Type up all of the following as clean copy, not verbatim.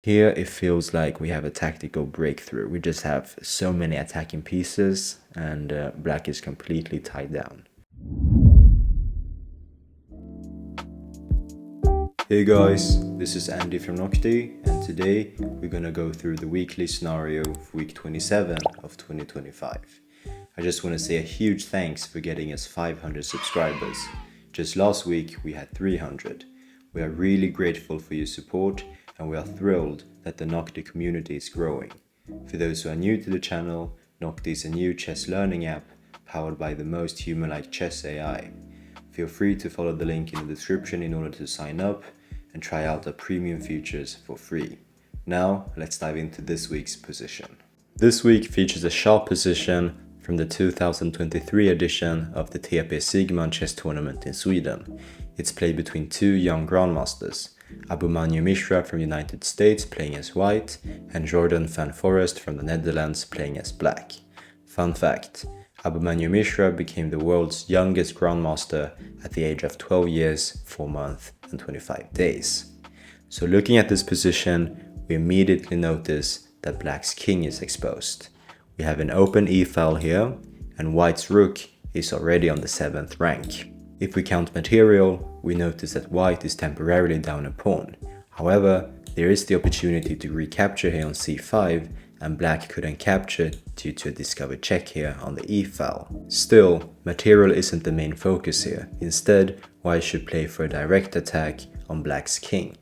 Here it feels like we have a tactical breakthrough. We just have so many attacking pieces and black is completely tied down. Hey guys, this is Andy from Noctie, and today we're gonna go through the weekly scenario of week 27 of 2025. I just want to say a huge thanks for getting us 500 subscribers. Just last week we had 300. We are really grateful for your support and we are thrilled that the Noctie community is growing. For those who are new to the channel, Noctie is a new chess learning app powered by the most human-like chess AI. Feel free to follow the link in the description in order to sign up and try out the premium features for free. Now, let's dive into this week's position. This week features a sharp position from the 2023 edition of the TP Sigma chess tournament in Sweden. It's played between two young grandmasters, Abhimanyu Mishra from the United States playing as white, and Jorden van Foreest from the Netherlands playing as black. Fun fact, Abhimanyu Mishra became the world's youngest grandmaster at the age of 12 years, 4 months and 25 days. So looking at this position, we immediately notice that black's king is exposed. We have an open e-file here, and white's rook is already on the 7th rank. If we count material, we notice that white is temporarily down a pawn. However, there is the opportunity to recapture here on c5, and black couldn't capture due to a discovered check here on the e-file. Still, material isn't the main focus here. Instead, white should play for a direct attack on black's king.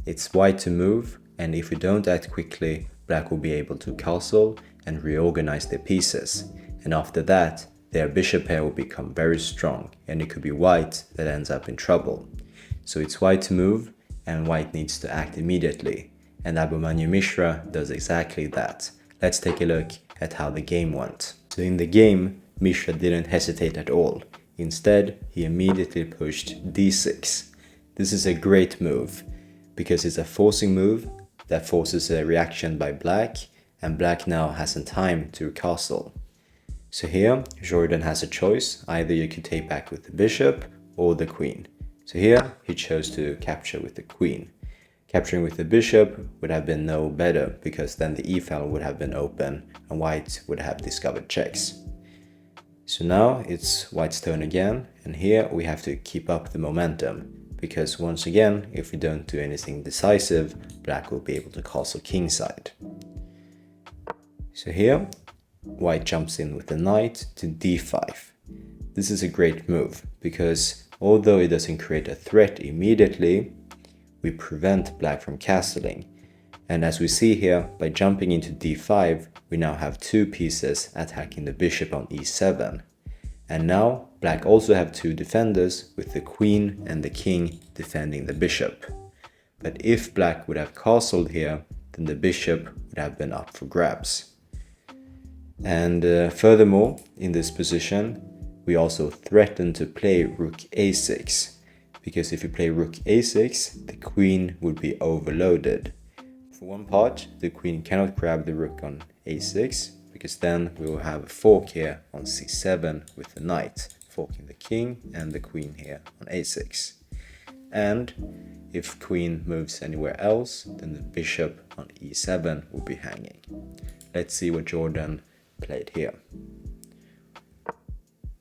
It's white to move, and if we don't act quickly, black will be able to castle and reorganize their pieces. And after that, their bishop pair will become very strong, and it could be white that ends up in trouble. So it's white to move, and white needs to act immediately. And Abhimanyu Mishra does exactly that. Let's take a look at how the game went. So in the game, Mishra didn't hesitate at all. Instead, he immediately pushed d6. This is a great move, because it's a forcing move that forces a reaction by black, and black now hasn't time to castle. So here, Jorden has a choice. Either you could take back with the bishop or the queen. So here, he chose to capture with the queen. Capturing with the bishop would have been no better, because then the e-file would have been open and white would have discovered checks. So now it's white's turn again, and here we have to keep up the momentum, because once again, if we don't do anything decisive, black will be able to castle kingside. So here, white jumps in with the knight to d5. This is a great move, because although it doesn't create a threat immediately, we prevent black from castling. And as we see here, by jumping into d5, we now have two pieces attacking the bishop on e7. And now, black also have two defenders, with the queen and the king defending the bishop. But if black would have castled here, then the bishop would have been up for grabs. And furthermore, in this position, we also threaten to play rook a6. Because if you play rook a6, the queen would be overloaded. For one part, the queen cannot grab the rook on a6, because then we will have a fork here on c7 with the knight, forking the king and the queen here on a6. And if queen moves anywhere else, then the bishop on e7 will be hanging. Let's see what Jorden played here.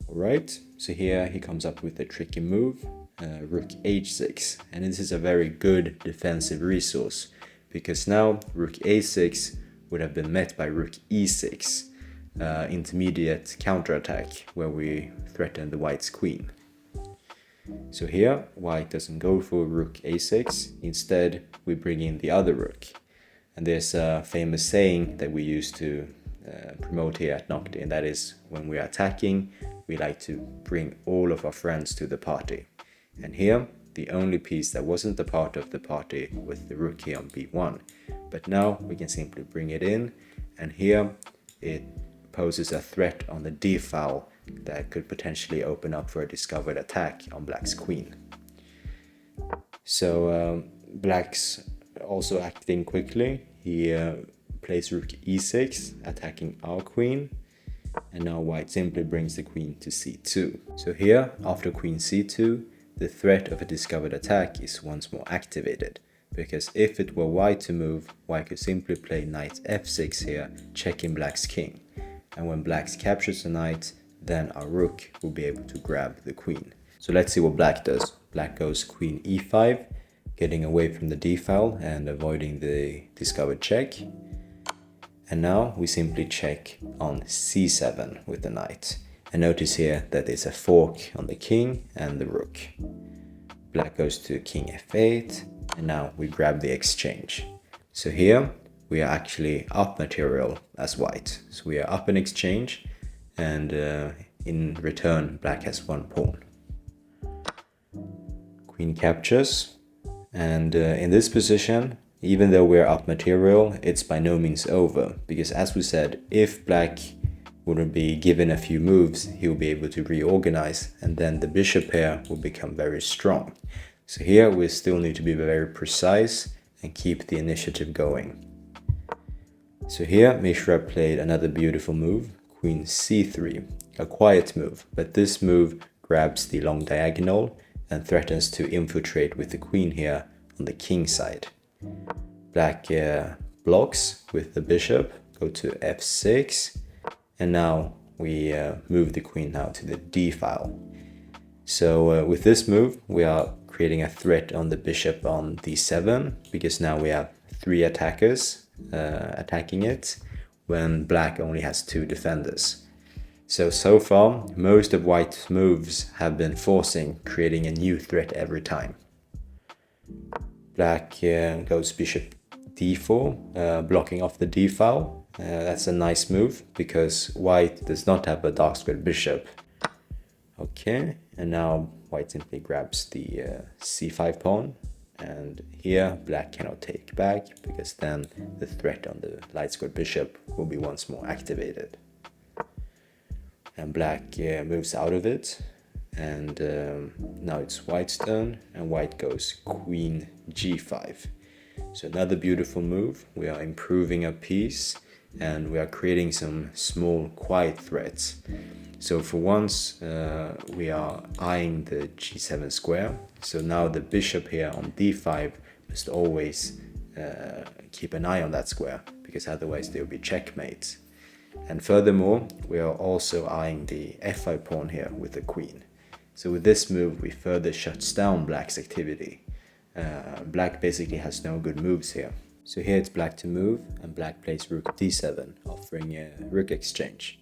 Alright, so here he comes up with a tricky move. Rook h6, and this is a very good defensive resource, because now rook a6 would have been met by rook e6, intermediate counterattack where we threaten the white's queen. So here white doesn't go for rook a6, instead we bring in the other rook. And there's a famous saying that we use to promote here at Noctie, and that is, when we are attacking, we like to bring all of our friends to the party. And here, the only piece that wasn't a part of the party was the rook here on b1. But now we can simply bring it in, and here it poses a threat on the d-file that could potentially open up for a discovered attack on black's queen. So black's also acting quickly. He plays rook e6, attacking our queen. And now white simply brings the queen to c2. So here, after queen c2, the threat of a discovered attack is once more activated. because if it were white to move, white could simply play knight f6 here, checking black's king. And when black captures the knight, then our rook will be able to grab the queen. So let's see what black does. Black goes queen e5, getting away from the d-file and avoiding the discovered check. And now we simply check on c7 with the knight. And notice here that there's a fork on the king and the rook. Black goes to king f8, and now we grab the exchange. So here we are actually up material as white. So we are up in exchange, and in return black has one pawn. Queen captures, and in this position, even though we're up material, it's by no means over, because as we said, if black would be given a few moves, he will be able to reorganize, and then the bishop pair will become very strong. So here we still need to be very precise and keep the initiative going. So here Mishra played another beautiful move, queen c3, a quiet move, but this move grabs the long diagonal and threatens to infiltrate with the queen here on the king side. Black blocks with the bishop, go to f6, and now we move the queen now to the d-file. So with this move, we are creating a threat on the bishop on d7, because now we have 3 attackers attacking it, when black only has 2 defenders. So far, most of white's moves have been forcing, creating a new threat every time. Black goes bishop d4, blocking off the d-file. That's a nice move, because white does not have a dark squared bishop. Okay, and now white simply grabs the c5 pawn, and here black cannot take back, because then the threat on the light squared bishop will be once more activated. And black moves out of it, and now it's white's turn, and white goes queen g5. So another beautiful move. We are improving a piece, and we are creating some small quiet threats. So for once we are eyeing the g7 square. So now the bishop here on d5 must always keep an eye on that square, because otherwise there will be checkmates. And furthermore, we are also eyeing the f5 pawn here with the queen. So with this move we further shuts down black's activity. Black basically has no good moves here. So here it's black to move, and black plays rook d7, offering a rook exchange.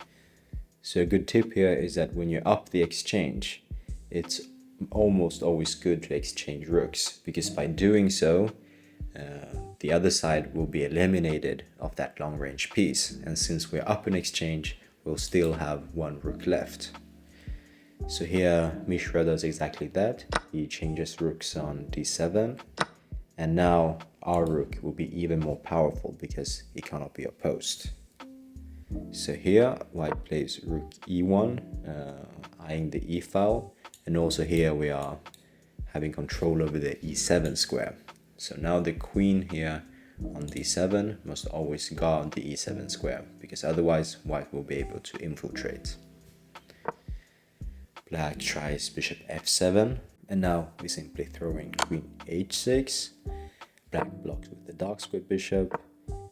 So a good tip here is that when you're up the exchange, it's almost always good to exchange rooks, because by doing so, the other side will be eliminated of that long range piece. And since we're up in exchange, we'll still have 1 rook left. So here Mishra does exactly that. He changes rooks on d7, and now our rook will be even more powerful because he cannot be opposed. So here white plays rook e1, eyeing the e-file, and also here we are having control over the e7 square. So now the queen here on d7 must always guard the e7 square, because otherwise white will be able to infiltrate. Black tries bishop f7, and now we simply throw in queen h6. Black blocks with the dark squared bishop,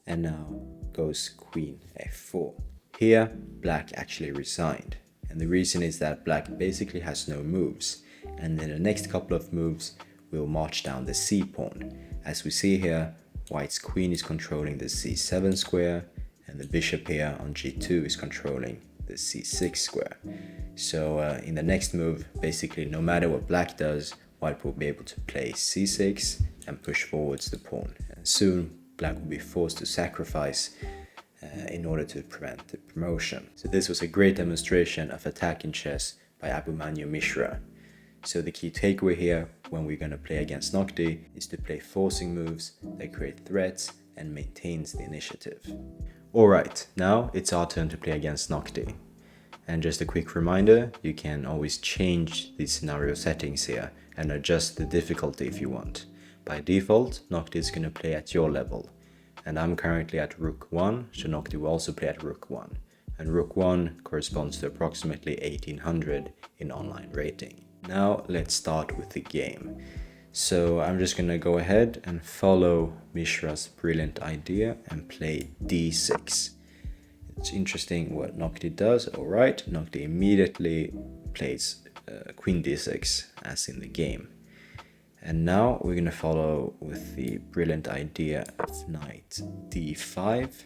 and now goes queen f4. Here black actually resigned, and the reason is that black basically has no moves, and in the next couple of moves we'll march down the c pawn. As we see here, white's queen is controlling the c7 square, and the bishop here on g2 is controlling the c6 square. So in the next move, basically no matter what black does, white will be able to play c6 and push forwards the pawn. And soon black will be forced to sacrifice in order to prevent the promotion. So this was a great demonstration of attack in chess by Abhimanyu Mishra. So the key takeaway here when we're going to play against Noctie is to play forcing moves that create threats and maintains the initiative. Alright, now it's our turn to play against Noctie. And just a quick reminder, you can always change the scenario settings here and adjust the difficulty if you want. By default, Noctie is going to play at your level. And I'm currently at Rook 1, so Noctie will also play at Rook 1. And Rook 1 corresponds to approximately 1800 in online rating. Now let's start with the game. So I'm just gonna go ahead and follow Mishra's brilliant idea and play d6. It's interesting what Noctie does. Alright, Noctie immediately plays queen d6 as in the game. And now we're gonna follow with the brilliant idea of knight d5.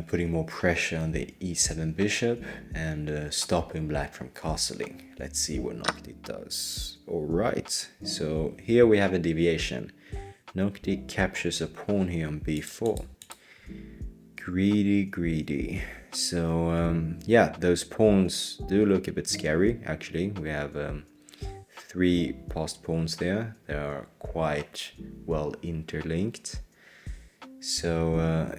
Putting more pressure on the e7 bishop and stopping black from castling. Let's see what Noctie does. Alright, so here we have a deviation. Noctie captures a pawn here on b4. Greedy. So yeah, those pawns do look a bit scary actually. We have 3 passed pawns there. They are quite well interlinked. So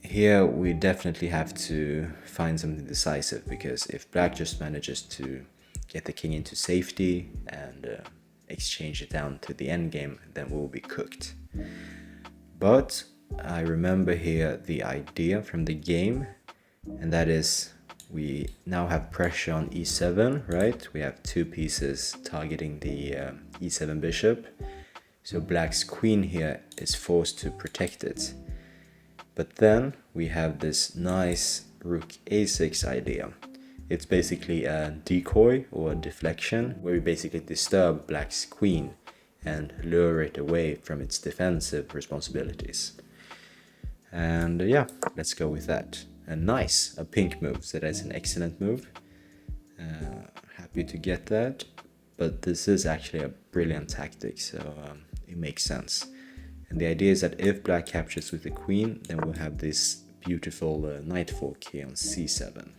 here we definitely have to find something decisive, because if black just manages to get the king into safety and exchange it down to the endgame, then we'll be cooked. But I remember here the idea from the game, and that is we now have pressure on e7, right? We have 2 pieces targeting the e7 bishop, so black's queen here is forced to protect it. But then we have this nice rook a6 idea. It's basically a decoy or a deflection, where we basically disturb black's queen and lure it away from its defensive responsibilities. And yeah, let's go with that. And nice, a pink move, so that's an excellent move. Happy to get that, but this is actually a brilliant tactic, so it makes sense. And the idea is that if black captures with the queen, then we'll have this beautiful knight fork here on c7.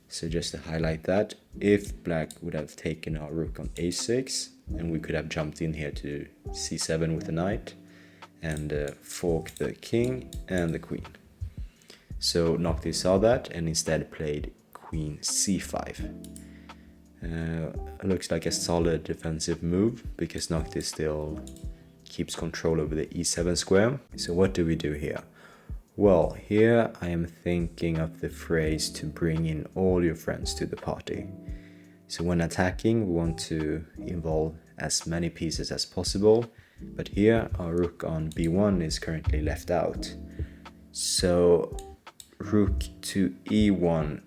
So just to highlight that, if black would have taken our rook on a6, then we could have jumped in here to c7 with the knight and forked the king and the queen. So Noctie saw that and instead played queen c5. Looks like a solid defensive move, because Noctie still keeps control over the e7 square. So what do we do here? Well, here I am thinking of the phrase to bring in all your friends to the party. So when attacking, we want to involve as many pieces as possible, but here our rook on b1 is currently left out. So rook to e1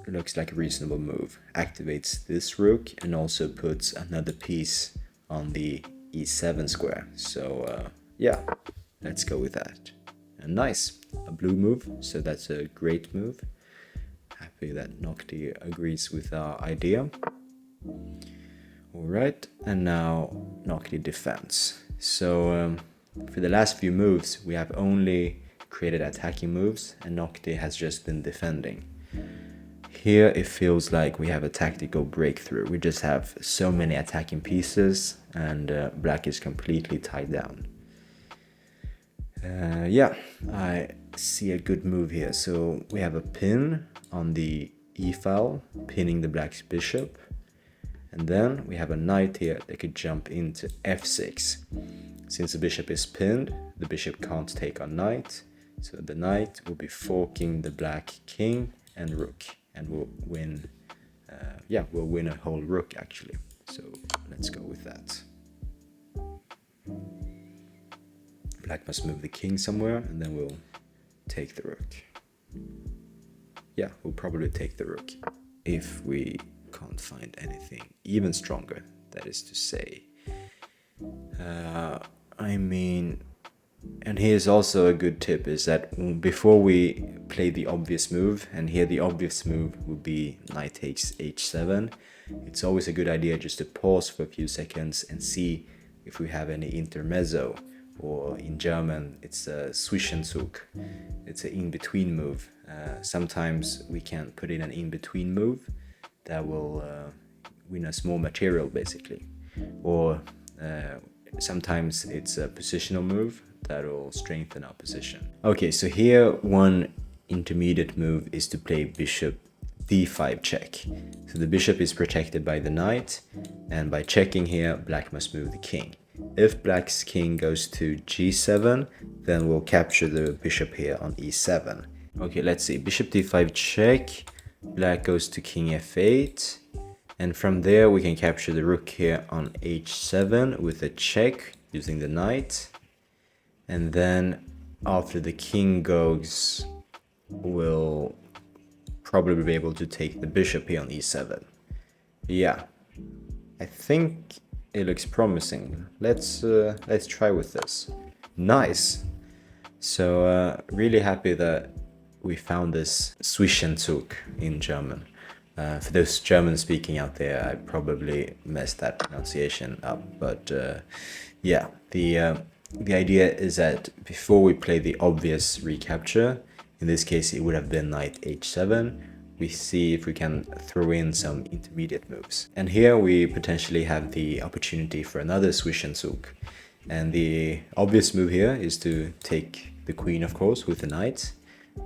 looks like a reasonable move. Activates this rook and also puts another piece on the e7 square. So yeah, let's go with that. And nice, a blue move, so that's a great move. Happy that Noctie agrees with our idea. Alright, and now Noctie defends. So for the last few moves we have only created attacking moves, and Noctie has just been defending. Here it feels like we have a tactical breakthrough. We just have so many attacking pieces and black is completely tied down. Yeah, I see a good move here. So we have a pin on the e file, pinning the black's bishop. And then we have a knight here that could jump into f6. Since the bishop is pinned, the bishop can't take on knight. So the knight will be forking the black king and rook, and we'll win. We'll win a whole rook actually. So let's go with that. Black must move the king somewhere, and then we'll take the rook. Yeah, we'll probably take the rook if we can't find anything even stronger, that is to say. And here's also a good tip, is that before we play the obvious move, and here the obvious move would be knight takes h7, it's always a good idea just to pause for a few seconds and see if we have any intermezzo, or in German it's a Zwischenzug. It's an in-between move. Sometimes we can put in an in-between move that will win us more material basically, or sometimes it's a positional move that will strengthen our position. Okay, so here one intermediate move is to play bishop d5 check. So the bishop is protected by the knight, and by checking here black must move the king. If black's king goes to g7, then we'll capture the bishop here on e7. Okay, let's see, bishop d5 check, black goes to king f8, And from there we can capture the rook here on h7 with a check using the knight. And then after the king goes, we'll probably be able to take the bishop here on e7. Yeah, I think it looks promising. Let's try with this. Nice. So really happy that we found this Zwischenzug in German. For those German speaking out there, I probably messed that pronunciation up, but yeah, the idea is that before we play the obvious recapture, in this case it would have been knight h7, we see if we can throw in some intermediate moves. And here we potentially have the opportunity for another Zwischenzug. And the obvious move here is to take the queen, of course, with the knight.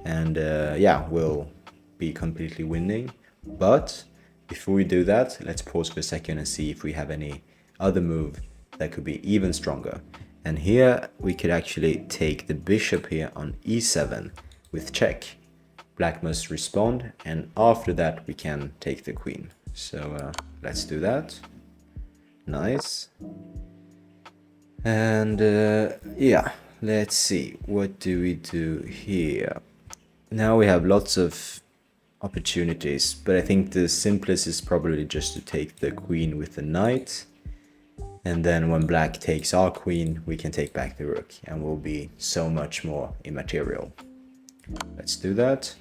And yeah, we'll be completely winning. But before we do that, let's pause for a second and see if we have any other move that could be even stronger. And here we could actually take the bishop here on e7 with check. Black must respond, and after that we can take the queen. So let's do that. Nice. And yeah, let's see, what do we do here? Now we have lots of opportunities, but I think the simplest is probably just to take the queen with the knight. And then when black takes our queen, we can take back the rook, and we'll be so much more immaterial. Let's do that.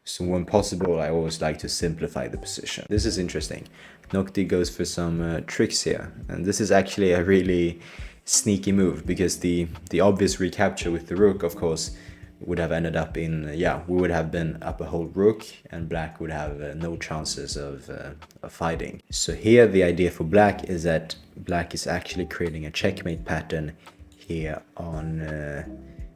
So when possible, I always like to simplify the position. This is interesting. Noctie goes for some tricks here, and this is actually a really sneaky move, because the obvious recapture with the rook, of course, would have ended up in, yeah, we would have been up a whole rook, and black would have no chances of fighting. So here the idea for black is that black is actually creating a checkmate pattern here on,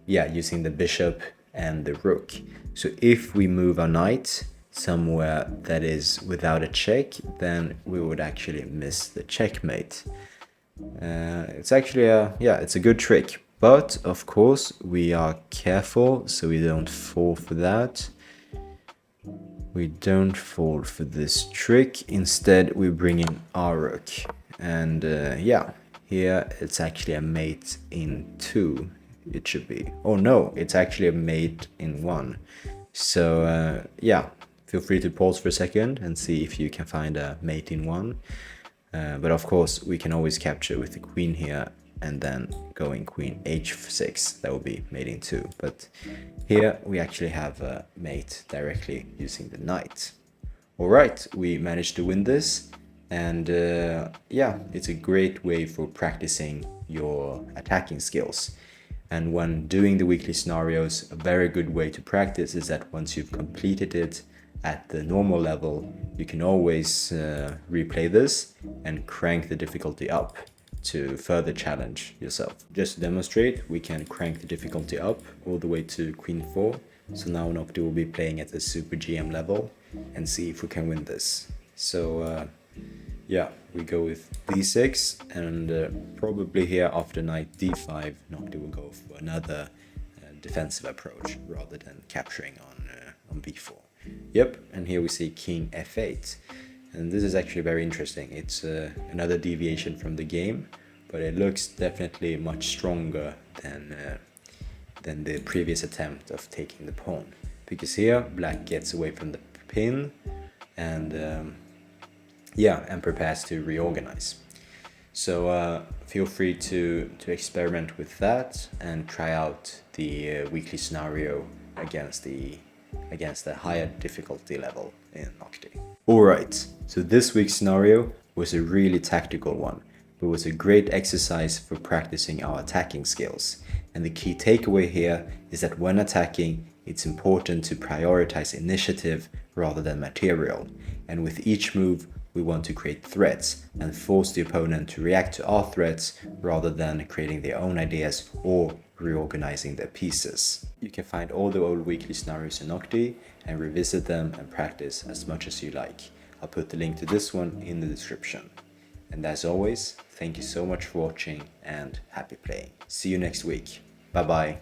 yeah, using the bishop and the rook. So if we move our knight somewhere that is without a check, then we would actually miss the checkmate. It's actually it's a good trick, but of course we are careful so we don't fall for that. We don't fall for this trick. Instead we bring in our rook, and yeah, here it's actually a mate in 2. It should be. Oh no, it's actually a mate in 1. So yeah, feel free to pause for a second and see if you can find a mate in 1. But of course we can always capture with the queen here and then going queen h6. That will be mate in 2. But here we actually have a mate directly using the knight. Alright, we managed to win this. And yeah, it's a great way for practicing your attacking skills. And when doing the weekly scenarios, a very good way to practice is that once you've completed it at the normal level, you can always replay this and crank the difficulty up to further challenge yourself. Just to demonstrate, we can crank the difficulty up all the way to queen 4. So now Noctie will be playing at the super GM level and see if we can win this. So yeah, we go with d6, and probably here after knight d5, Noctie will go for another defensive approach rather than capturing on b4. Yep, and here we see king f8, and this is actually very interesting. It's another deviation from the game, but it looks definitely much stronger than the previous attempt of taking the pawn, because here black gets away from the pin and yeah, and prepares to reorganize. So feel free to experiment with that and try out the weekly scenario against the higher difficulty level in Noctie. Alright, so this week's scenario was a really tactical one, but was a great exercise for practicing our attacking skills. And the key takeaway here is that when attacking, it's important to prioritize initiative rather than material. And with each move, we want to create threats and force the opponent to react to our threats rather than creating their own ideas or reorganizing their pieces. You can find all the old weekly scenarios in Noctie and revisit them and practice as much as you like. I'll put the link to this one in the description. And as always, thank you so much for watching and happy playing. See you next week. Bye bye.